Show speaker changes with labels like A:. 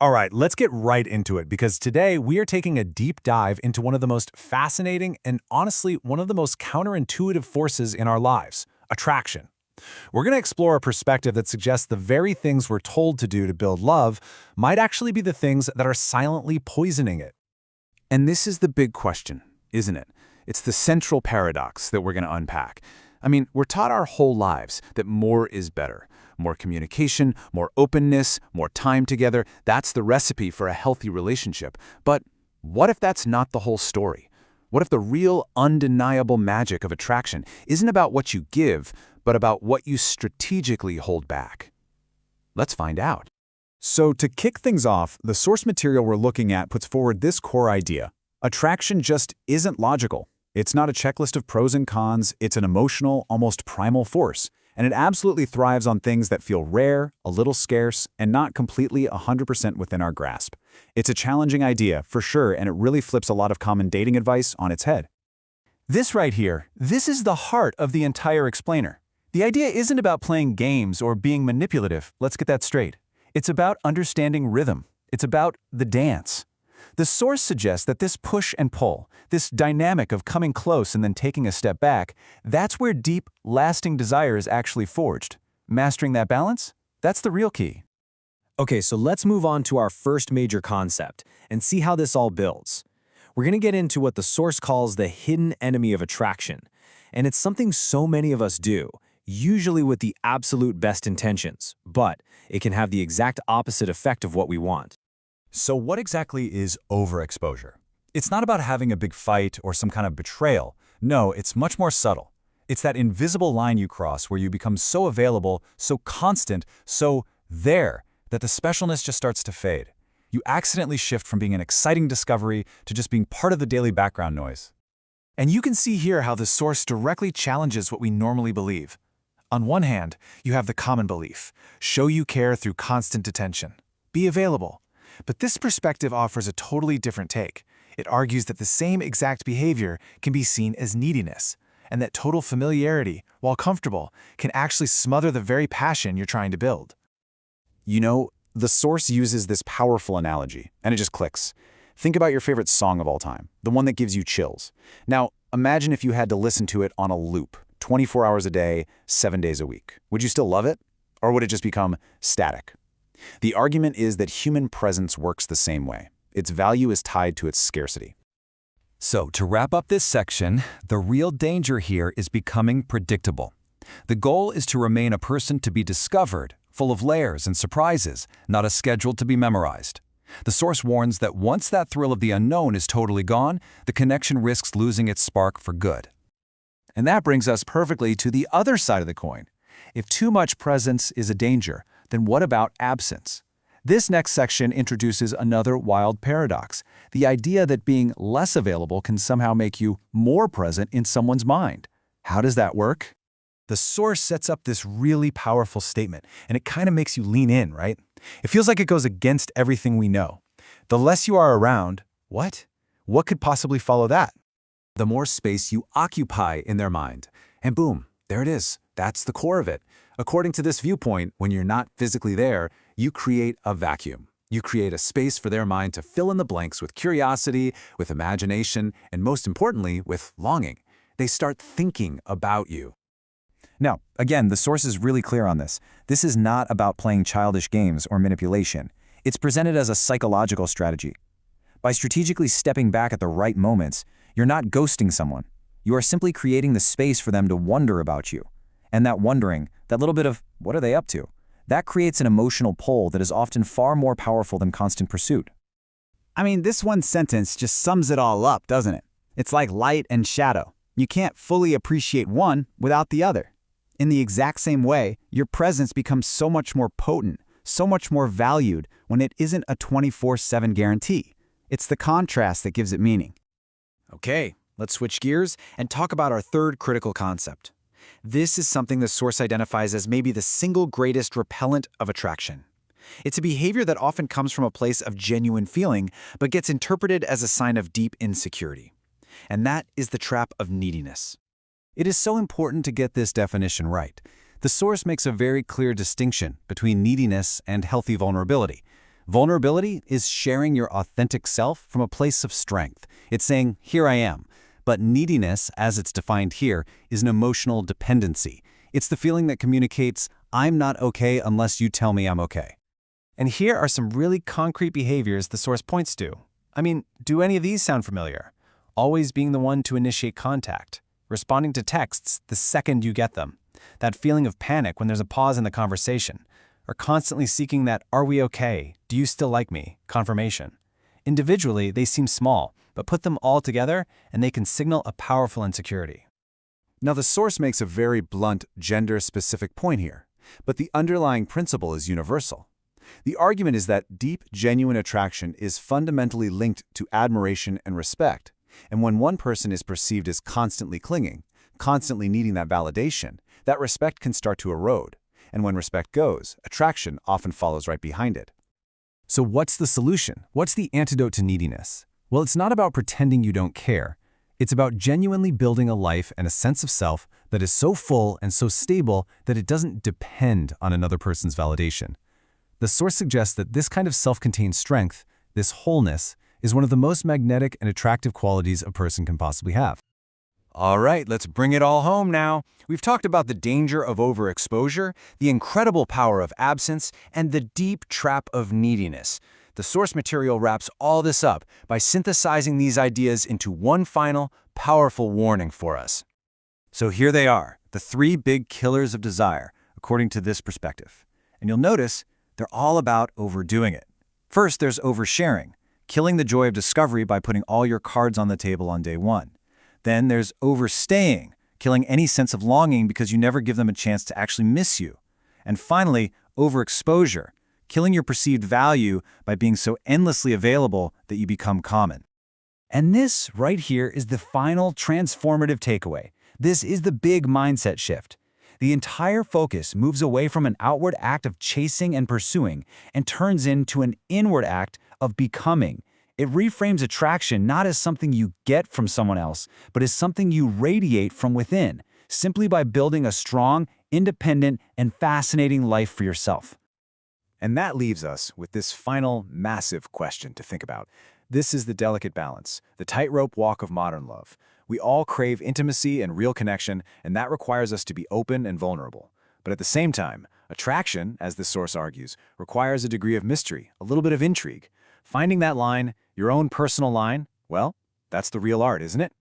A: All right, let's get right into it because today we are taking a deep dive into one of the most fascinating and honestly one of the most counterintuitive forces in our lives, attraction. We're going to explore a perspective that suggests the very things we're told to do to build love might actually be the things that are silently poisoning it.
B: And this is the big question, isn't it? It's the central paradox that we're going to unpack. I mean, we're taught our whole lives that more is better. More communication, more openness, more time together. That's the recipe for a healthy relationship. But what if that's not the whole story? What if the real, undeniable magic of attraction isn't about what you give, but about what you strategically hold back? Let's find out.
C: So to kick things off, the source material we're looking at puts forward this core idea. Attraction just isn't logical. It's not a checklist of pros and cons, it's an emotional, almost primal force. And it absolutely thrives on things that feel rare, a little scarce, and not completely 100% within our grasp. It's a challenging idea, for sure, and it really flips a lot of common dating advice on its head.
A: This right here, this is the heart of the entire explainer. The idea isn't about playing games or being manipulative, let's get that straight. It's about understanding rhythm. It's about the dance. The source suggests that this push and pull, this dynamic of coming close and then taking a step back, that's where deep, lasting desire is actually forged. Mastering that balance? That's the real key.
D: Okay, so let's move on to our first major concept and see how this all builds. We're going to get into what the source calls the hidden enemy of attraction. And it's something so many of us do, usually with the absolute best intentions, but it can have the exact opposite effect of what we want.
C: So what exactly is overexposure? It's not about having a big fight or some kind of betrayal. No, it's much more subtle. It's that invisible line you cross where you become so available, so constant, so there, that the specialness just starts to fade. You accidentally shift from being an exciting discovery to just being part of the daily background noise.
A: And you can see here how the source directly challenges what we normally believe. On one hand, you have the common belief, show you care through constant attention. Be available. But this perspective offers a totally different take. It argues that the same exact behavior can be seen as neediness, and that total familiarity, while comfortable, can actually smother the very passion you're trying to build.
C: You know, the source uses this powerful analogy, and it just clicks. Think about your favorite song of all time, the one that gives you chills. Now, imagine if you had to listen to it on a loop, 24 hours a day, 7 days a week. Would you still love it? Or would it just become static? The argument is that human presence works the same way. Its value is tied to its scarcity.
E: So, to wrap up this section, the real danger here is becoming predictable. The goal is to remain a person to be discovered, full of layers and surprises, not a schedule to be memorized. The source warns that once that thrill of the unknown is totally gone, the connection risks losing its spark for good.
A: And that brings us perfectly to the other side of the coin. If too much presence is a danger, then what about absence? This next section introduces another wild paradox, the idea that being less available can somehow make you more present in someone's mind. How does that work? The source sets up this really powerful statement, and it kind of makes you lean in, right? It feels like it goes against everything we know. The less you are around, what? What could possibly follow that?
B: The more space you occupy in their mind. And boom, there it is. That's the core of it. According to this viewpoint, when you're not physically there, you create a vacuum. You create a space for their mind to fill in the blanks with curiosity, with imagination, and most importantly, with longing. They start thinking about you.
C: Now, again, the source is really clear on this. This is not about playing childish games or manipulation. It's presented as a psychological strategy. By strategically stepping back at the right moments, you're not ghosting someone. You are simply creating the space for them to wonder about you. And that wondering, that little bit of, what are they up to? That creates an emotional pull that is often far more powerful than constant pursuit.
F: I mean, this one sentence just sums it all up, doesn't it? It's like light and shadow. You can't fully appreciate one without the other. In the exact same way, your presence becomes so much more potent, so much more valued when it isn't a 24/7 guarantee. It's the contrast that gives it meaning.
A: Okay, let's switch gears and talk about our third critical concept. This is something the source identifies as maybe the single greatest repellent of attraction. It's a behavior that often comes from a place of genuine feeling, but gets interpreted as a sign of deep insecurity. And that is the trap of neediness.
E: It is so important to get this definition right. The source makes a very clear distinction between neediness and healthy vulnerability.
C: Vulnerability is sharing your authentic self from a place of strength. It's saying, here I am. But neediness, as it's defined here, is an emotional dependency. It's the feeling that communicates, I'm not okay unless you tell me I'm okay.
A: And here are some really concrete behaviors the source points to. I mean, do any of these sound familiar? Always being the one to initiate contact, responding to texts the second you get them, that feeling of panic when there's a pause in the conversation, or constantly seeking that "are we okay? Do you still like me?" confirmation. Individually, they seem small, but put them all together and they can signal a powerful insecurity.
B: Now, the source makes a very blunt, gender-specific point here, but the underlying principle is universal. The argument is that deep, genuine attraction is fundamentally linked to admiration and respect, and when one person is perceived as constantly clinging, constantly needing that validation, that respect can start to erode, and when respect goes, attraction often follows right behind it.
A: So what's the solution? What's the antidote to neediness? Well, it's not about pretending you don't care. It's about genuinely building a life and a sense of self that is so full and so stable that it doesn't depend on another person's validation. The source suggests that this kind of self-contained strength, this wholeness, is one of the most magnetic and attractive qualities a person can possibly have.
E: All right, let's bring it all home now. We've talked about the danger of overexposure, the incredible power of absence, and the deep trap of neediness. The source material wraps all this up by synthesizing these ideas into one final, powerful warning for us.
C: So here they are, the 3 big killers of desire, according to this perspective. And you'll notice they're all about overdoing it. First, there's oversharing, killing the joy of discovery by putting all your cards on the table on day 1. Then there's overstaying, killing any sense of longing because you never give them a chance to actually miss you. And finally, overexposure, killing your perceived value by being so endlessly available that you become common.
F: And this right here is the final transformative takeaway. This is the big mindset shift. The entire focus moves away from an outward act of chasing and pursuing and turns into an inward act of becoming. It reframes attraction not as something you get from someone else, but as something you radiate from within, simply by building a strong, independent, and fascinating life for yourself.
A: And that leaves us with this final, massive question to think about. This is the delicate balance, the tightrope walk of modern love. We all crave intimacy and real connection, and that requires us to be open and vulnerable. But at the same time, attraction, as this source argues, requires a degree of mystery, a little bit of intrigue. Finding that line, your own personal line, well, that's the real art, isn't it?